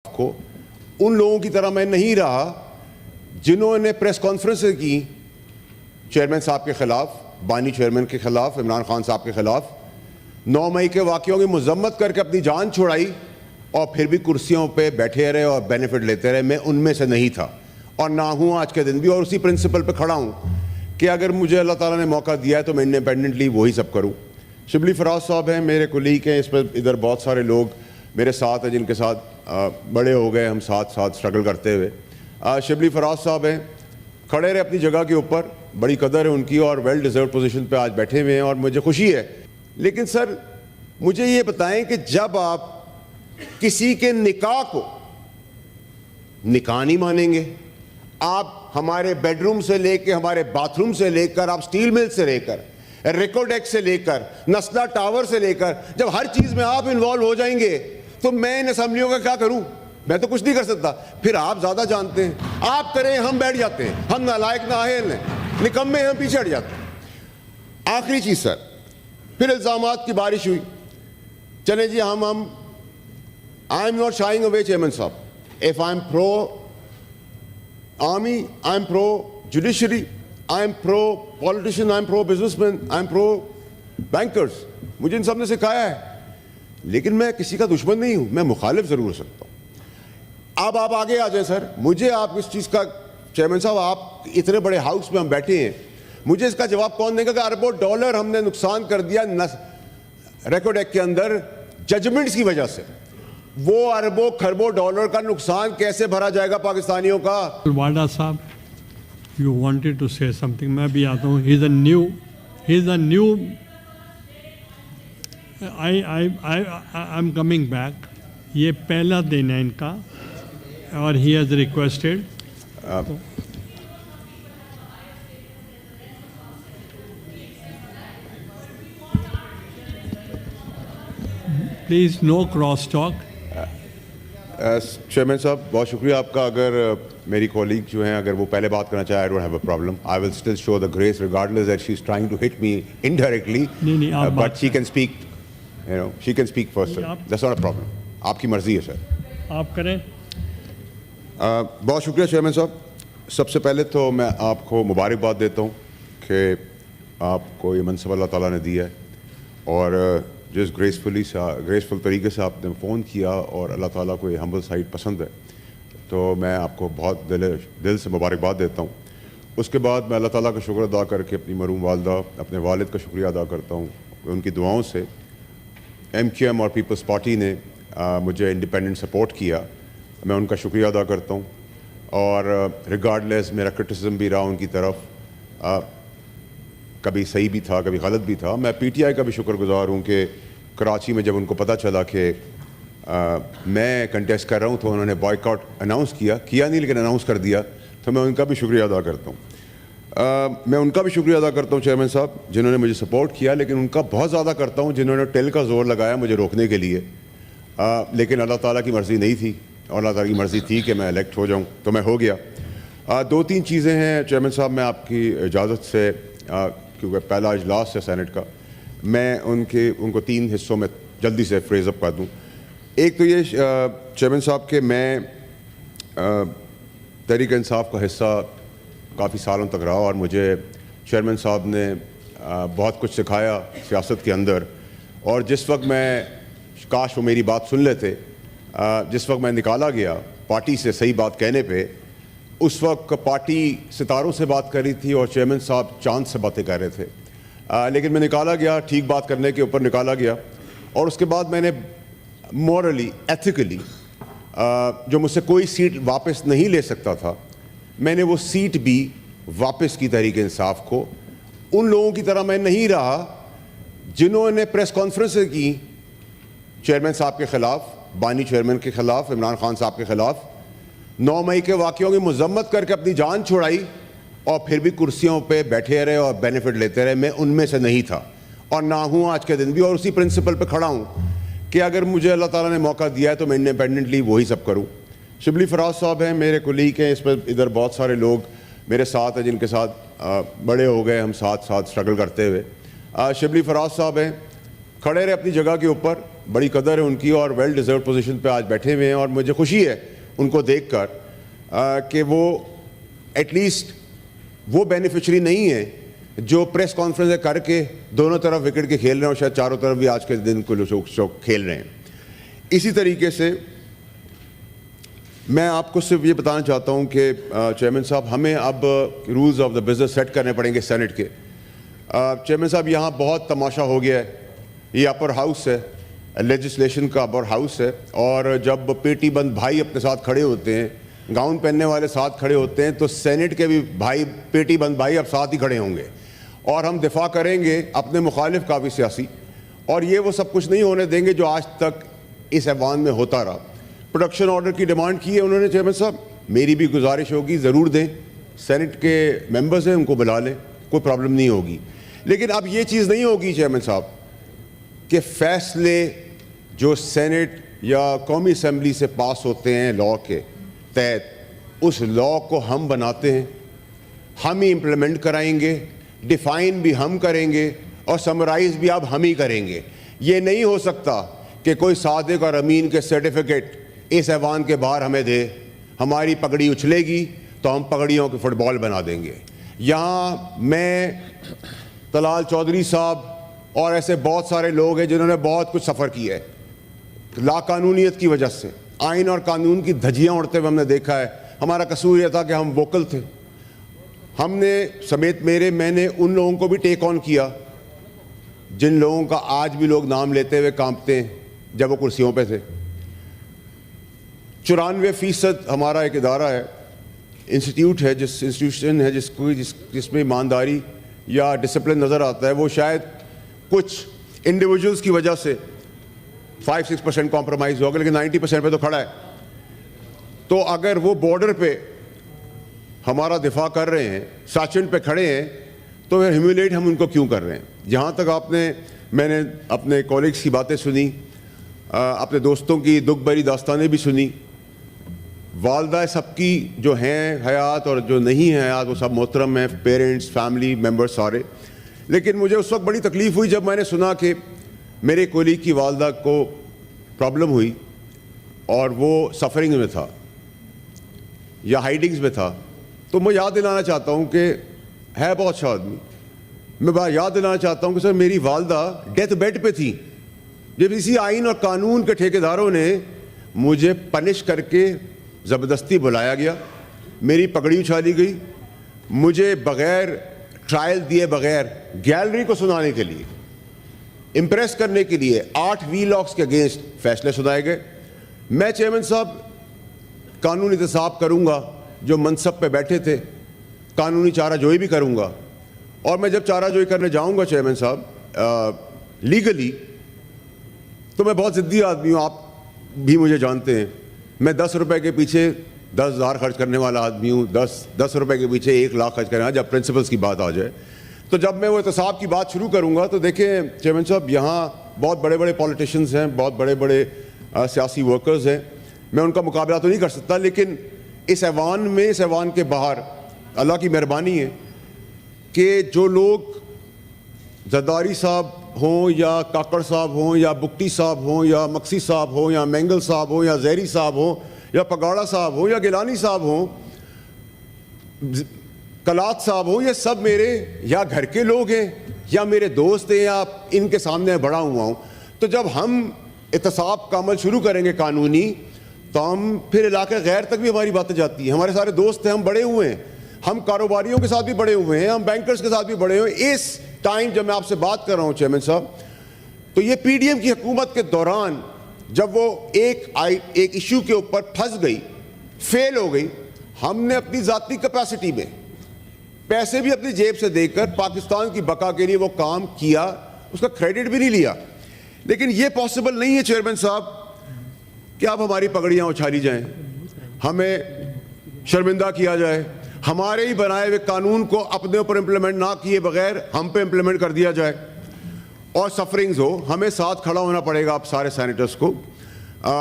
کو ان لوگوں کی طرح میں نہیں رہا جنہوں نے پریس کانفرنسیں کی چیئرمین صاحب کے خلاف، بانی چیئرمین کے خلاف، عمران خان صاحب کے خلاف، 9 مئی کے واقعوں کی مذمت کر کے اپنی جان چھڑائی اور پھر بھی کرسیوں پہ بیٹھے رہے اور بینیفٹ لیتے رہے۔ میں ان میں سے نہیں تھا اور نہ ہوں آج کے دن بھی، اور اسی پرنسپل پہ کھڑا ہوں کہ اگر مجھے اللہ تعالیٰ نے موقع دیا ہے تو میں انڈیپینڈنٹلی وہی سب کروں۔ شبلی فراز صاحب ہیں، میرے کولیگ ہیں، اس پر ادھر بہت سارے لوگ میرے ساتھ ہیں جن کے ساتھ بڑے ہو گئے ہم ساتھ سٹرگل کرتے ہوئے۔ شبلی فراز صاحب ہیں، کھڑے رہے اپنی جگہ کے اوپر، بڑی قدر ہے ان کی اور ویل ڈیزروڈ پوزیشن پہ آج بیٹھے ہوئے ہیں اور مجھے خوشی ہے۔ لیکن سر مجھے یہ بتائیں کہ جب آپ کسی کے نکاح کو نکاح نہیں مانیں گے، آپ ہمارے بیڈ روم سے لے کے، ہمارے باتھ روم سے لے کر، آپ سٹیل مل سے لے کر، ریکوڈیک سے لے کر، نسلا ٹاور سے لے کر، جب ہر چیز میں آپ انوالو ہو جائیں گے تو میں ان اسمبلیوں کا کیا کروں؟ میں تو کچھ نہیں کر سکتا۔ پھر آپ زیادہ جانتے ہیں، آپ کریں ہم بیٹھ جاتے ہیں، ہم نالائق نااہل ہیں، نکمے ہم پیچھے ہٹ جاتے ہیں۔ آخری چیز سر، پھر الزامات کی بارش ہوئی۔ چلیں جی ہم I am not shying away chairman صاحب. If I am pro army, I am pro judiciary, I am pro politician, I am pro businessman, I am pro bankers. مجھے ان سب نے سکھایا ہے، لیکن میں کسی کا دشمن نہیں ہوں، میں مخالف ضرور ہو سکتا ہوں۔ اب آپ آگے آ جائیں سر، مجھے آپ اس چیز کا، چیئرمین صاحب آپ اتنے بڑے ہاؤس میں ہم بیٹھے ہیں، مجھے اس کا جواب کون دے گا کہ اربوں ڈالر ہم نے نقصان کر دیا ریکارڈ ایکٹ کے اندر ججمنٹس کی وجہ سے؟ وہ اربوں کھربوں ڈالر کا نقصان کیسے بھرا جائے گا پاکستانیوں کا؟ واڈا صاحب you wanted to say something, میں بھی آتا ہوں۔ He is a new I am coming back, یہ پہلا دن ہے ان کا، اور he has requested please no cross talk. Chairman صاحب بہت شکریہ آپ کا۔ اگر میری کولیگ جو ہیں اگر وہ پہلے بات کرنا چاہے، I don't have a problem. I will still show the grace regardless that she's trying to hit me indirectly. But she can speak, you know, she can speak first. That's not a problem. آپ کی مرضی ہے سر، آپ کریں۔ بہت شکریہ chairman صاحب۔ سب سے پہلے تو میں آپ کو مبارکباد دیتا ہوں کہ آپ کو یہ منصب اللہ تعالیٰ نے دیا ہے، اور جس گریسفل طریقے سے آپ نے فون کیا، اور اللہ تعالیٰ کو یہ ہمبل سائٹ پسند ہے، تو میں آپ کو بہت دل سے مبارکباد دیتا ہوں۔ اس کے بعد میں اللہ تعالیٰ کا شکر ادا کر کے اپنی مرحوم والدہ، اپنے والد کا شکریہ ادا کرتا ہوں۔ ان کی دعاؤں سے MQM اور پیپلز پارٹی نے مجھے انڈیپینڈنٹ سپورٹ کیا، میں ان کا شکریہ ادا کرتا ہوں۔ اور ریگارڈلیس میرا کرٹیسزم بھی رہا ان کی طرف، کبھی صحیح بھی تھا کبھی غلط بھی تھا۔ میں PTI کا بھی شکر گزار ہوں کہ کراچی میں جب ان کو پتہ چلا کہ میں کنٹیسٹ کر رہا ہوں تو انہوں نے بوائے کاٹ اناؤنس کیا نہیں لیکن اناؤنس کر دیا، تو میں ان کا بھی شکریہ ادا کرتا ہوں۔ میں ان کا بھی شکریہ ادا کرتا ہوں چیئرمین صاحب جنہوں نے مجھے سپورٹ کیا، لیکن ان کا بہت زیادہ کرتا ہوں جنہوں نے ٹل کا زور لگایا مجھے روکنے کے لیے، لیکن اللہ تعالیٰ کی مرضی نہیں تھی، اور اللہ تعالیٰ کی مرضی تھی کہ میں الیکٹ ہو جاؤں تو میں ہو گیا۔ 2-3 چیزیں ہیں چیئرمین صاحب، میں آپ کی اجازت سے، کیونکہ پہلا اجلاس ہے سینٹ کا، میں ان کو 3 حصوں میں جلدی سے فریز اپ کر دوں۔ ایک تو یہ چیئرمین صاحب کہ میں تحریک انصاف کا حصہ کافی سالوں تک رہا، اور مجھے چیئرمین صاحب نے بہت کچھ سکھایا سیاست کے اندر، اور جس وقت میں، کاش وہ میری بات سن لیتے، جس وقت میں نکالا گیا پارٹی سے صحیح بات کہنے پہ، اس وقت پارٹی ستاروں سے بات کر رہی تھی اور چیئرمین صاحب چاند سے باتیں کر رہے تھے، لیکن میں نکالا گیا، ٹھیک بات کرنے کے اوپر نکالا گیا، اور اس کے بعد میں نے مورلی ایتھیکلی جو مجھ سے کوئی سیٹ واپس نہیں لے سکتا تھا، میں نے وہ سیٹ بھی واپس کی تحریک انصاف کو۔ ان لوگوں کی طرح میں نہیں رہا جنہوں نے پریس کانفرنسیں کی چیئرمین صاحب کے خلاف، بانی چیئرمین کے خلاف، عمران خان صاحب کے خلاف، 9 مئی کے واقعوں کی مذمت کر کے اپنی جان چھڑائی اور پھر بھی کرسیوں پہ بیٹھے رہے اور بینیفٹ لیتے رہے۔ میں ان میں سے نہیں تھا اور نہ ہوں آج کے دن بھی، اور اسی پرنسپل پہ کھڑا ہوں کہ اگر مجھے اللہ تعالیٰ نے موقع دیا ہے تو میں انڈیپینڈنٹلی وہی سب کروں۔ شبلی فراز صاحب ہیں، میرے کولیگ ہیں، اس پر ادھر بہت سارے لوگ میرے ساتھ ہیں جن کے ساتھ بڑے ہو گئے ہم ساتھ سٹرگل کرتے ہوئے۔ شبلی فراز صاحب ہیں، کھڑے رہے اپنی جگہ کے اوپر, بڑی قدر ہے ان کی اور ویل ڈیزرو پوزیشن پہ آج بیٹھے ہوئے ہیں, اور مجھے خوشی ہے ان کو دیکھ کر کہ وہ ایٹ لیسٹ وہ بینیفیشری نہیں ہے جو پریس کانفرنس کر کے دونوں طرف وکٹ کے کھیل رہے ہیں, اور شاید چاروں طرف بھی آج کے دن کو لوگ کھیل رہے ہیں. اسی طریقے سے میں آپ کو صرف یہ بتانا چاہتا ہوں کہ چیئرمین صاحب, ہمیں اب rules of the business set کرنے پڑیں گے سینٹ کے. چیئرمین صاحب, یہاں بہت تماشا ہو گیا ہے, یہ اپر ہاؤس ہے, لیجسلیشن کا اپر ہاؤس ہے, اور جب پیٹی بند بھائی اپنے ساتھ کھڑے ہوتے ہیں, گاؤن پہننے والے ساتھ کھڑے ہوتے ہیں, تو سینٹ کے بھی بھائی پیٹی بند بھائی اب ساتھ ہی کھڑے ہوں گے, اور ہم دفاع کریں گے اپنے مخالف کا بھی سیاسی, اور یہ وہ سب کچھ نہیں ہونے دیں گے جو آج تک اس ایوان میں ہوتا رہا. پروڈکشن آرڈر کی ڈیمانڈ کی ہے انہوں نے چیئرمین صاحب, میری بھی گزارش ہوگی ضرور دیں, سینٹ کے ممبرز ہیں ان کو بلا لیں, کوئی پرابلم نہیں ہوگی. لیکن اب یہ چیز نہیں ہوگی چیئرمین صاحب کہ فیصلے جو سینٹ یا قومی اسمبلی سے پاس ہوتے ہیں لاء کے تحت, اس لاء کو ہم بناتے ہیں, ہم ہی امپلیمنٹ کرائیں گے, ڈیفائن بھی ہم کریں گے, اور سمرائز بھی اب ہم ہی کریں گے. یہ نہیں ہو سکتا کہ کوئی صادق اور امین کے سرٹیفکیٹ اس ایوان کے باہر ہمیں دے, ہماری پگڑی اچھلے گی تو ہم پگڑیوں کے فٹ بال بنا دیں گے. یہاں میں, طلال چودھری صاحب اور ایسے بہت سارے لوگ ہیں جنہوں نے بہت کچھ سفر کیا ہے لا قانونیت کی وجہ سے, آئین اور قانون کی دھجیاں اڑتے ہوئے ہم نے دیکھا ہے. ہمارا قصور یہ تھا کہ ہم ووکل تھے, ہم نے سمیت میں نے ان لوگوں کو بھی ٹیک آن کیا جن لوگوں کا آج بھی لوگ نام لیتے ہوئے کانپتے ہیں جب وہ کرسیوں پہ تھے. 94% ہمارا ایک ادارہ ہے, انسٹیٹیوٹ ہے, انسٹیٹیوشن ہے جس میں ایمانداری یا ڈسپلن نظر آتا ہے. وہ شاید کچھ انڈیویجولز کی وجہ سے 5-6% کمپرومائز ہوگا, لیکن 90% پہ تو کھڑا ہے. تو اگر وہ بارڈر پہ ہمارا دفاع کر رہے ہیں, ساچن پہ کھڑے ہیں, تو پھر ہیومیلیٹ ہم ان کو کیوں کر رہے ہیں؟ جہاں تک میں نے اپنے کولیگز کی باتیں سنی, اپنے دوستوں کی دکھ بھری داستانیں بھی سنی, والدہ سب کی جو ہیں حیات اور جو نہیں ہیں حیات وہ سب محترم ہیں, پیرنٹس, فیملی ممبرس سارے. لیکن مجھے اس وقت بڑی تکلیف ہوئی جب میں نے سنا کہ میرے کولیگ کی والدہ کو پرابلم ہوئی اور وہ سفرنگ میں تھا یا ہائیڈنگز میں تھا. تو میں یاد دلانا چاہتا ہوں کہ ہے بہت اچھا آدمی, میں یاد دلانا چاہتا ہوں کہ سر میری والدہ ڈیتھ بیڈ پہ تھی جب اسی آئین اور قانون کے ٹھیکیداروں نے مجھے پنش کر کے زبردستی بلایا گیا, میری پگڑی اچھالی گئی, مجھے بغیر ٹرائل دیے بغیر گیلری کو سنانے کے لیے, امپریس کرنے کے لیے 8 وی لاکس کے اگینسٹ فیصلے سنائے گئے. میں چیئرمین صاحب قانونی احتساب کروں گا جو منصب پہ بیٹھے تھے, قانونی چارہ جوئی بھی کروں گا, اور میں جب چارہ جوئی کرنے جاؤں گا چیئرمین صاحب لیگلی, تو میں بہت ضدی آدمی ہوں, آپ بھی مجھے جانتے ہیں. میں 10 روپے کے پیچھے 10,000 خرچ کرنے والا آدمی ہوں, 10 روپے کے پیچھے 1 لاکھ خرچ کرنا جب پرنسپلس کی بات آ جائے. تو جب میں وہ احتساب کی بات شروع کروں گا تو دیکھیں چیئرمین صاحب, یہاں بہت بڑے بڑے پولیٹیشنز ہیں, بہت بڑے بڑے سیاسی ورکرز ہیں, میں ان کا مقابلہ تو نہیں کر سکتا, لیکن اس ایوان میں, اس ایوان کے باہر اللہ کی مہربانی ہے کہ جو لوگ زرداری صاحب ہوں یا کاکڑ صاحب ہوں یا بکٹی صاحب ہوں یا مکسی صاحب ہوں یا مینگل صاحب ہوں یا زہری صاحب ہوں یا پگاڑا صاحب ہوں یا گیلانی صاحب ہوں, کلات صاحب ہوں, یہ سب میرے یا گھر کے لوگ ہیں یا میرے دوست ہیں یا ان کے سامنے بڑا ہوا ہوں. تو جب ہم احتساب کا عمل شروع کریں گے قانونی, تو ہم پھر علاقے غیر تک بھی ہماری باتیں جاتی ہیں. ہمارے سارے دوست ہیں, ہم بڑے ہوئے ہیں, ہم کاروباریوں کے ساتھ بھی بڑے ہوئے ہیں, ہم بینکرز کے ساتھ بھی بڑے ہوئے ہیں. اس ٹائم جب میں آپ سے بات کر رہا ہوں چیئرمین صاحب, تو یہ پی ڈی ایم کی حکومت کے دوران جب وہ ایک ایشو کے اوپر پھنس گئی, فیل ہو گئی, ہم نے اپنی ذاتی کیپیسٹی میں پیسے بھی اپنی جیب سے دے کر پاکستان کی بقا کے لیے وہ کام کیا, اس کا کریڈٹ بھی نہیں لیا. لیکن یہ پاسبل نہیں ہے چیئرمین صاحب کہ آپ ہماری پگڑیاں اچھالی جائیں, ہمیں شرمندہ کیا جائے, ہمارے ہی بنائے ہوئے قانون کو اپنے اوپر امپلیمنٹ نہ کیے بغیر ہم پہ امپلیمنٹ کر دیا جائے, اور سفرنگز ہو. ہمیں ساتھ کھڑا ہونا پڑے گا آپ سارے سینیٹرز کو,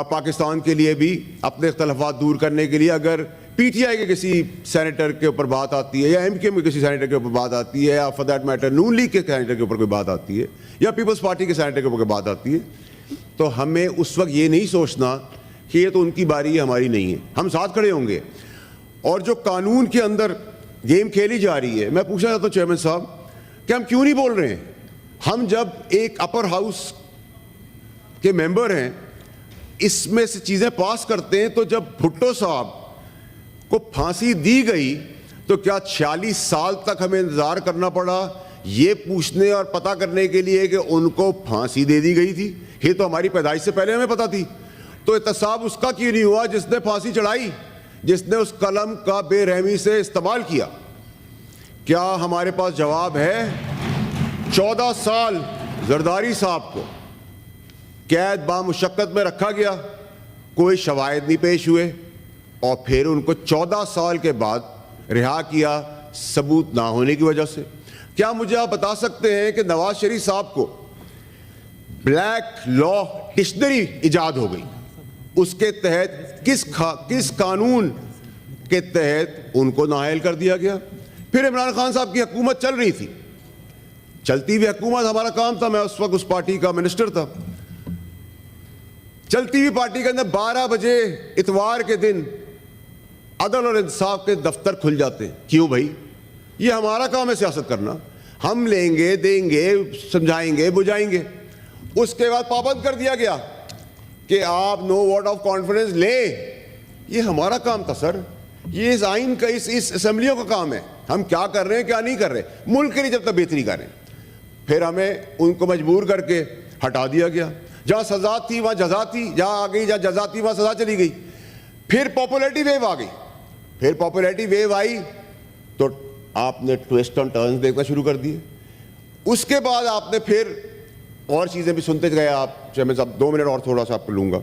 پاکستان کے لیے بھی اپنے اختلافات دور کرنے کے لیے. اگر پی ٹی آئی کے کسی سینیٹر کے اوپر بات آتی ہے یا ایم کیو ایم کے کسی سینیٹر کے اوپر بات آتی ہے یا for that matter Noon League کے سینیٹر کے اوپر کوئی بات آتی ہے یا پیپلز پارٹی کے سینیٹر کے اوپر کوئی بات آتی ہے تو ہمیں اس وقت یہ نہیں سوچنا کہ یہ تو ان کی باری ہے ہماری نہیں ہے, ہم ساتھ کھڑے ہوں گے. اور جو قانون کے اندر گیم کھیلی جا رہی ہے, میں پوچھنا چاہتا ہوں چیئرمین صاحب کہ ہم کیوں نہیں بول رہے ہیں؟ ہم جب ایک اپر ہاؤس کے ممبر ہیں, اس میں سے چیزیں پاس کرتے ہیں, تو جب بھٹو صاحب کو پھانسی دی گئی تو کیا 46 سال تک ہمیں انتظار کرنا پڑا یہ پوچھنے اور پتہ کرنے کے لیے کہ ان کو پھانسی دے دی گئی تھی؟ یہ تو ہماری پیدائش سے پہلے ہمیں پتہ تھی. تو احتساب اس کا کیوں نہیں ہوا جس نے پھانسی چڑھائی, جس نے اس قلم کا بے رحمی سے استعمال کیا؟ کیا ہمارے پاس جواب ہے؟ 14 سال زرداری صاحب کو قید بامشقت میں رکھا گیا, کوئی شواہد نہیں پیش ہوئے, اور پھر ان کو 14 سال کے بعد رہا کیا ثبوت نہ ہونے کی وجہ سے. کیا مجھے آپ بتا سکتے ہیں کہ نواز شریف صاحب کو بلیک لا ڈکشنری ایجاد ہو گئی, اس کے تحت کس قانون کے تحت ان کو نااہل کر دیا گیا؟ پھر عمران خان صاحب کی حکومت چل رہی تھی, چلتی ہوئی حکومت ہمارا کام تھا, میں اس وقت اس پارٹی کا منسٹر تھا. چلتی ہوئی پارٹی کے اندر 12 بجے اتوار کے دن عدل اور انصاف کے دفتر کھل جاتے ہیں. کیوں بھائی؟ یہ ہمارا کام ہے سیاست کرنا, ہم لیں گے, دیں گے, سمجھائیں گے, بجھائیں گے. اس کے بعد پابند کر دیا گیا کہ آپ نو ووٹ آف کانفیڈنس لیں. یہ ہمارا کام تھا سر, یہ اس آئین کا, اس اسمبلیوں کا کام ہے. ہم کیا کر رہے ہیں کیا نہیں کر رہے, ملک کے لیے جب تک بہتری کر رہے ہیں. پھر ہمیں ان کو مجبور کر کے ہٹا دیا گیا. جہاں سزا تھی وہاں جزا تھی, جہاں آ گئی جہاں جزا تھی وہاں سزا چلی گئی. پھر پاپولیرٹی ویو آ گئی, پھر پاپولیرٹی ویو آئی تو آپ نے ٹویسٹ اینڈ ٹرنز دیکھنا شروع کر دیے. اس کے بعد آپ نے پھر اور چیزیں بھی سنتے گئے. آپ چیئرمین صاحب 2 منٹ اور تھوڑا سا آپ کو لوں گا.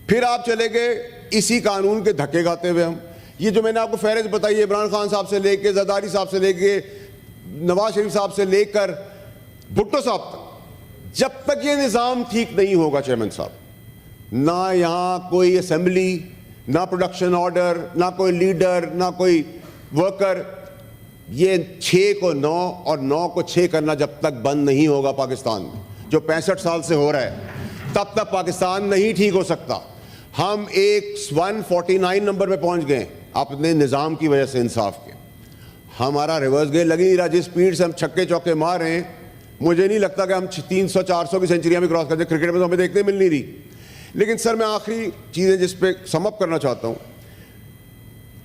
پھر آپ چلے گئے اسی قانون کے دھکے کھاتے ہوئے. ہم یہ جو میں نے آپ کو فہرست بتائی ہے, عمران خان صاحب سے لے کے زرداری صاحب سے لے کے نواز شریف صاحب سے لے کر بھٹو صاحب تک, جب تک یہ نظام ٹھیک نہیں ہوگا چیئرمین صاحب, نہ یہاں کوئی اسمبلی, نہ پروڈکشن آرڈر, نہ کوئی لیڈر, نہ کوئی ورکر, یہ 6 کو 9 اور 9 کو 6 کرنا جب تک بند نہیں ہوگا پاکستان میں, جو 65 سال سے ہو رہا ہے, تب تک پاکستان نہیں ٹھیک ہو سکتا. ہم ایک 149 نمبر پہ پہنچ گئے اپنے نظام کی وجہ سے, انصاف کے. ہمارا ریورس گیئر لگ نہیں رہا. جس سپیڈ سے ہم چھکے چوکے مار رہے ہیں, مجھے نہیں لگتا کہ ہم 300-400 کی سینچریاں بھی کراس کر دیں. کرکٹ میں تو ہمیں دیکھنے مل نہیں رہی. لیکن سر میں آخری چیزیں جس پہ سم اپ کرنا چاہتا ہوں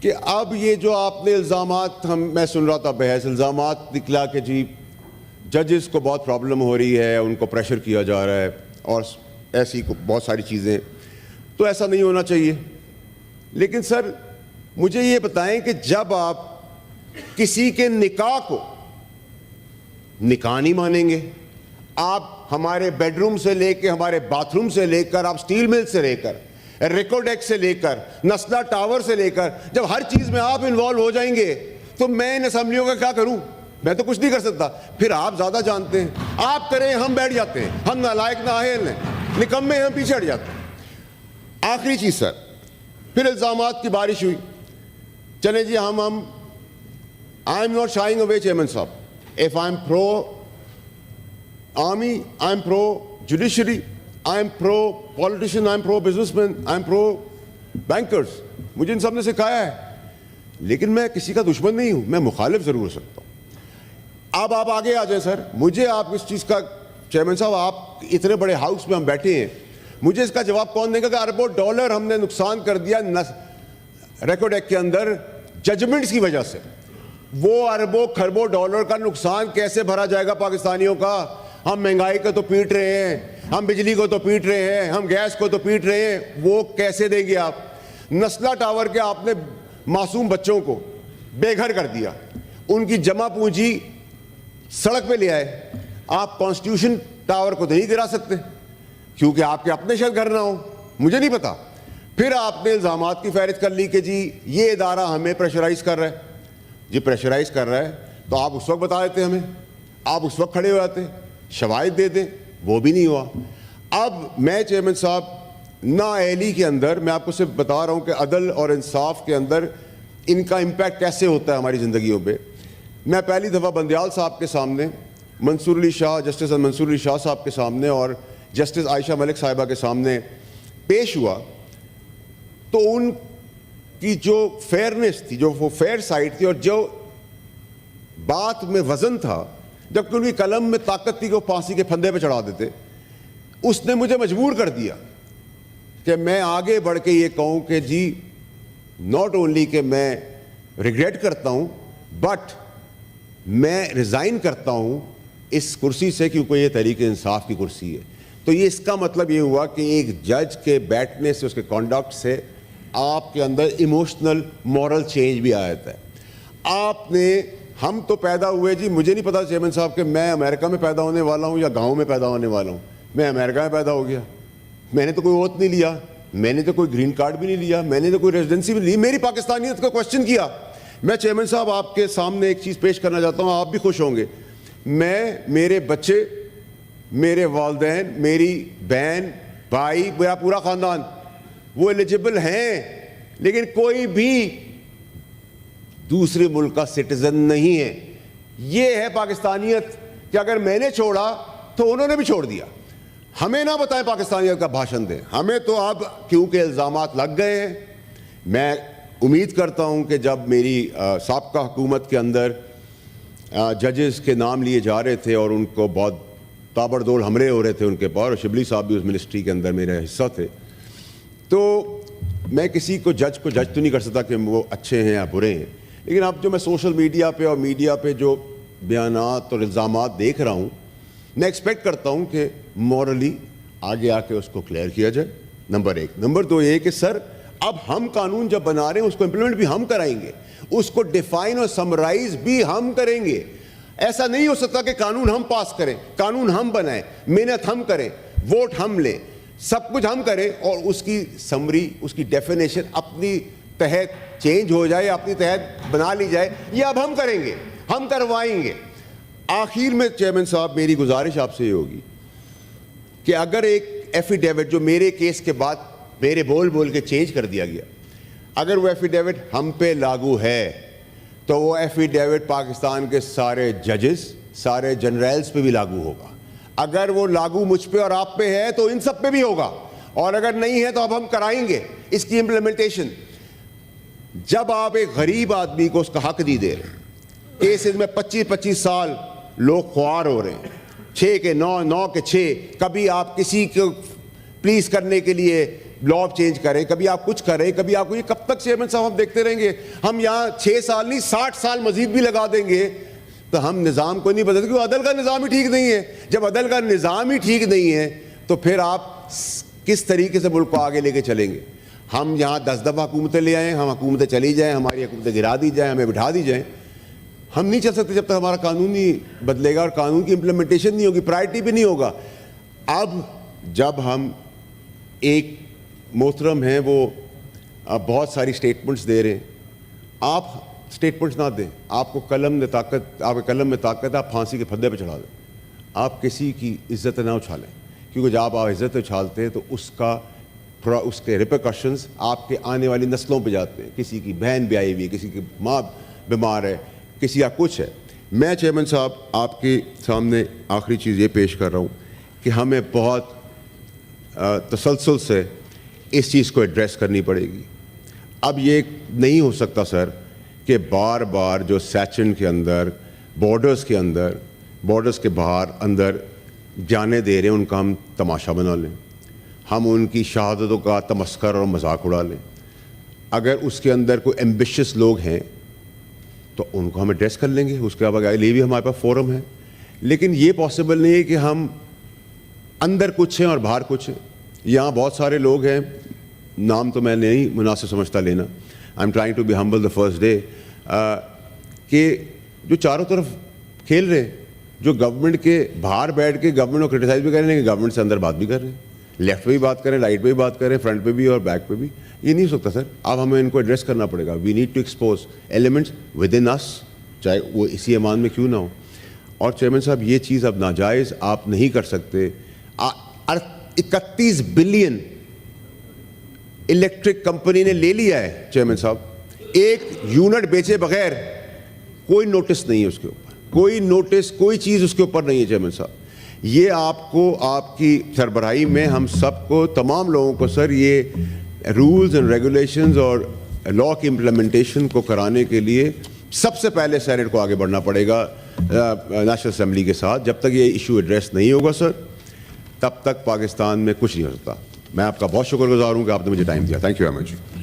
کہ اب یہ جو آپ نے الزامات, میں سن رہا تھا بحث, الزامات نکلا کہ جی ججز کو بہت پرابلم ہو رہی ہے, ان کو پریشر کیا جا رہا ہے اور ایسی بہت ساری چیزیں. تو ایسا نہیں ہونا چاہیے. لیکن سر مجھے یہ بتائیں کہ جب آپ کسی کے نکاح کو نکاح نہیں مانیں گے, آپ ہمارے بیڈ روم سے لے کے, ہمارے باتھ روم سے لے کر, آپ سٹیل مل سے لے کر, ریکارڈ ایکٹ سے لے کر, نسلا ٹاور سے لے کر, جب ہر چیز میں آپ انوالو ہو جائیں گے تو میں ان اسمبلیوں کا کیا کروں؟ میں تو کچھ نہیں کر سکتا. پھر آپ زیادہ جانتے ہیں, آپ کریں ہم بیٹھ جاتے ہیں, ہم نالائق نااہل ہیں, نکمے ہیں, ہم پیچھے ہٹ جاتے ہیں. آخری چیز سر, پھر الزامات کی بارش ہوئی. چلیں جی ہم I am not shining away chairman صاحب. If I'm pro-army, I'm pro-judiciary, I'm pro-politician, I'm pro-businessman, I'm pro-bankers. مجھے ان سب نے سکھایا ہے. لیکن میں کسی کا دشمن نہیں ہوں, میں مخالف ضرور ہو سکتا ہوں. اب آپ آگے آ جائیں سر. مجھے آپ اس چیز کا, چیئرمین صاحب آپ اتنے بڑے ہاؤس میں ہم بیٹھے ہیں, مجھے اس کا جواب کون دے گا کہ اربوں ڈالر ہم نے نقصان کر دیا ریکارڈ ایکٹ کے اندر ججمنٹس کی وجہ سے. وہ اربوں کھربوں ڈالر کا نقصان کیسے بھرا جائے گا پاکستانیوں کا؟ ہم مہنگائی کو تو پیٹ رہے ہیں, ہم بجلی کو تو پیٹ رہے ہیں, ہم گیس کو تو پیٹ رہے ہیں, وہ کیسے دیں گے آپ؟ نسلا ٹاور کے آپ نے معصوم بچوں کو بے گھر کر دیا, ان کی جمع پونجی سڑک پہ لے آئے. آپ کانسٹیٹیوشن ٹاور کو تو نہیں گرا سکتے کیونکہ آپ کے اپنے شاید گھر نہ ہو, مجھے نہیں پتا. پھر آپ نے الزامات کی فہرست کر لی کہ جی یہ ادارہ ہمیں پریشرائز کر رہا ہے. جی پریشرائز کر رہا ہے تو آپ اس وقت بتا دیتے ہمیں, آپ اس وقت کھڑے ہو جاتے, شواہد دے دیں. وہ بھی نہیں ہوا. اب میں چیئرمین صاحب نااہلی کے اندر, میں آپ کو صرف بتا رہا ہوں کہ عدل اور انصاف کے اندر ان کا امپیکٹ کیسے ہوتا ہے ہماری زندگیوں پہ. میں پہلی دفعہ بندیال صاحب کے سامنے, منصور علی شاہ, جسٹس منصور علی شاہ صاحب کے سامنے اور جسٹس عائشہ ملک صاحبہ کے سامنے پیش ہوا, تو ان کی جو فیئرنیس تھی, جو وہ فیئر سائڈ تھی, اور جو بات میں وزن تھا, جبکہ ان کی قلم میں طاقت تھی کہ وہ پھانسی کے پھندے پہ چڑھا دیتے, اس نے مجھے مجبور کر دیا کہ میں آگے بڑھ کے یہ کہوں کہ جی ناٹ اونلی کہ میں ریگریٹ کرتا ہوں, بٹ میں ریزائن کرتا ہوں اس کرسی سے, کیونکہ یہ تحریک انصاف کی کرسی ہے. تو یہ اس کا مطلب یہ ہوا کہ ایک جج کے بیٹھنے سے, اس کے کانڈکٹ سے آپ کے اندر ایموشنل مورل چینج بھی آیا ہے. آپ نے, ہم تو پیدا ہوئے جی, مجھے نہیں پتا چیئرمین صاحب کہ میں امریکہ میں پیدا ہونے والا ہوں یا گاؤں میں پیدا ہونے والا ہوں. میں امریکہ میں پیدا ہو گیا, میں نے تو کوئی اوت نہیں لیا, میں نے تو کوئی گرین کارڈ بھی نہیں لیا, میں نے تو کوئی ریزیڈنسی بھی نہیں لی, میری پاکستانیت کا کوشچن کیا. میں چیئرمین صاحب آپ کے سامنے ایک چیز پیش کرنا چاہتا ہوں, آپ بھی خوش ہوں گے. میں, میرے بچے, میرے والدین, میری بہن, بھائی, میرا پورا خاندان وہ ایلیجبل ہیں, لیکن کوئی بھی دوسرے ملک کا سٹیزن نہیں ہے. یہ ہے پاکستانیت کہ اگر میں نے چھوڑا تو انہوں نے بھی چھوڑ دیا. ہمیں نہ بتائیں پاکستانیت کا بھاشن دیں, ہمیں تو اب کیونکہ الزامات لگ گئے ہیں. میں امید کرتا ہوں کہ جب میری سابقہ حکومت کے اندر ججز کے نام لیے جا رہے تھے اور ان کو بہت تابڑدوڑ حملے ہو رہے تھے ان کے پاس, اور شبلی صاحب بھی اس منسٹری کے اندر میرے حصہ تھے, تو میں کسی کو جج تو نہیں کر سکتا کہ وہ اچھے ہیں یا برے ہیں. لیکن اب جو میں سوشل میڈیا پہ اور میڈیا پہ جو بیانات اور الزامات دیکھ رہا ہوں, میں ایکسپیکٹ کرتا ہوں کہ مورلی آگے آ کے اس کو کلیئر کیا جائے, نمبر ایک. نمبر دو یہ کہ سر اب ہم قانون جب بنا رہے ہیں اس کو امپلیمنٹ بھی ہم کرائیں گے, اس کو ڈیفائن اور سمرائز بھی ہم کریں گے. ایسا نہیں ہو سکتا کہ قانون ہم پاس کریں, قانون ہم بنائیں, محنت ہم کریں, ووٹ ہم لیں, سب کچھ ہم کریں, اور اس کی سمری, اس کی ڈیفینیشن اپنی تحت چینج ہو جائے, اپنی تحت بنا لی جائے. یہ اب ہم کریں گے, ہم کروائیں گے. آخر میں چیئرمین صاحب میری گزارش آپ سے یہ ہوگی کہ اگر ایک ایفیڈیوٹ جو میرے کیس کے بعد میرے بول کے چینج کر دیا گیا, اگر وہ ایفیڈیوٹ ہم پہ لاگو ہے تو وہ ایفیڈیوٹ پاکستان کے سارے ججز, سارے جنرلز پہ بھی لاگو ہوگا. اگر وہ لاگو مجھ پہ اور آپ پہ ہے تو ان سب پہ بھی ہوگا, اور اگر نہیں ہے تو اب ہم کرائیں گے اس کی امپلیمنٹیشن. جب آپ ایک غریب آدمی کو اس کا حق نہیں دے رہے, کیسز میں 25 سال لوگ خوار ہو رہے ہیں, 6 کے 9, 9 کے 6, کبھی آپ کسی کو پلیز کرنے کے لیے لا چینج کریں, کبھی آپ کچھ کریں, کبھی آپ کو, یہ کب تک چیئرمین صاحب ہم دیکھتے رہیں گے؟ ہم یہاں 6 سال نہیں 60 سال مزید بھی لگا دیں گے تو ہم نظام کو نہیں بدلتے, کیونکہ عدل کا نظام ہی ٹھیک نہیں ہے. جب عدل کا نظام ہی ٹھیک نہیں ہے تو پھر آپ کس طریقے سے ملک کو آگے لے کے چلیں گے؟ ہم یہاں 10 دفعہ حکومتیں لے آئیں, ہم حکومتیں چلی جائیں, ہماری حکومتیں گرا دی جائیں, ہمیں بٹھا دی جائیں. ہم نہیں چل سکتے جب تک ہمارا قانون نہیں بدلے گا اور قانون کی امپلیمنٹیشن نہیں ہوگی, پرائرٹی بھی نہیں ہوگا. اب جب ہم, ایک محترم ہیں وہ بہت ساری سٹیٹمنٹس دے رہے ہیں, آپ سٹیٹمنٹس نہ دیں, آپ کو قلم میں طاقت, آپ کے قلم میں طاقت ہے, آپ پھانسی کے پھندے پہ چڑھا دیں. آپ کسی کی عزت نہ اچھالیں, کیونکہ جب آپ عزت اچھالتے ہیں تو اس کے ریپرکشنز آپ کے آنے والی نسلوں پہ جاتے ہیں. کسی کی بہن بھی آئی ہوئی ہے, کسی کی ماں بیمار ہے, کسی کا کچھ ہے. میں چیئرمین صاحب آپ کے سامنے آخری چیز یہ پیش کر رہا ہوں کہ ہمیں بہت تسلسل سے اس چیز کو ایڈریس کرنی پڑے گی. اب یہ نہیں ہو سکتا سر کہ بار بار جو سیچن کے اندر, بارڈرز کے اندر, بارڈرز کے باہر اندر جانے دے رہے ہیں, ان کا ہم تماشا بنا لیں, ہم ان کی شہادتوں کا تمسخر اور مذاق اڑا لیں. اگر اس کے اندر کوئی ایمبیشس لوگ ہیں تو ان کو ہم ایڈریس کر لیں گے, اس کے لیے بھی ہمارے پاس فورم ہے. لیکن یہ پاسبل نہیں ہے کہ ہم اندر کچھ ہیں اور باہر کچھ ہیں. یہاں بہت سارے لوگ ہیں, نام تو میں نہیں مناسب سمجھتا لینا, I am trying to be humble the first day, کہ جو چاروں طرف کھیل رہے ہیں, جو گورنمنٹ کے باہر بیٹھ کے گورنمنٹ کو کرٹیسائز بھی کر رہے ہیں, لیکن گورنمنٹ سے اندر بات بھی کر رہے ہیں, لیفٹ پہ بھی بات کریں, رائٹ پہ بھی بات کریں, فرنٹ پہ بھی اور بیک پہ بھی. یہ نہیں ہو سکتا سر. اب ہمیں ان کو ایڈریس کرنا پڑے گا. We need to expose elements within us, چاہے وہ اسی ایمان میں کیوں نہ ہو. اور چیئرمین صاحب یہ چیز اب ناجائز آپ نہیں کر سکتے. 31 بلین الیکٹرک کمپنی نے لے لیا ہے چیئرمین صاحب, ایک یونٹ بیچے بغیر کوئی نوٹس نہیں ہے اس کے اوپر, کوئی نوٹس, کوئی چیز اس کے اوپر نہیں ہے چیئرمین صاحب. یہ آپ کو, آپ کی سربراہی میں ہم سب کو, تمام لوگوں کو سر, یہ رولز اینڈ ریگولیشنز اور لا کی امپلیمنٹیشن کو کرانے کے لیے سب سے پہلے سینٹ کو آگے بڑھنا پڑے گا نیشنل اسمبلی کے ساتھ. جب تک یہ ایشو ایڈریس نہیں ہوگا سر, تب تک پاکستان میں کچھ نہیں ہو سکتا. میں آپ کا بہت شکر گزار ہوں کہ آپ نے مجھے ٹائم دیا. Thank you very much.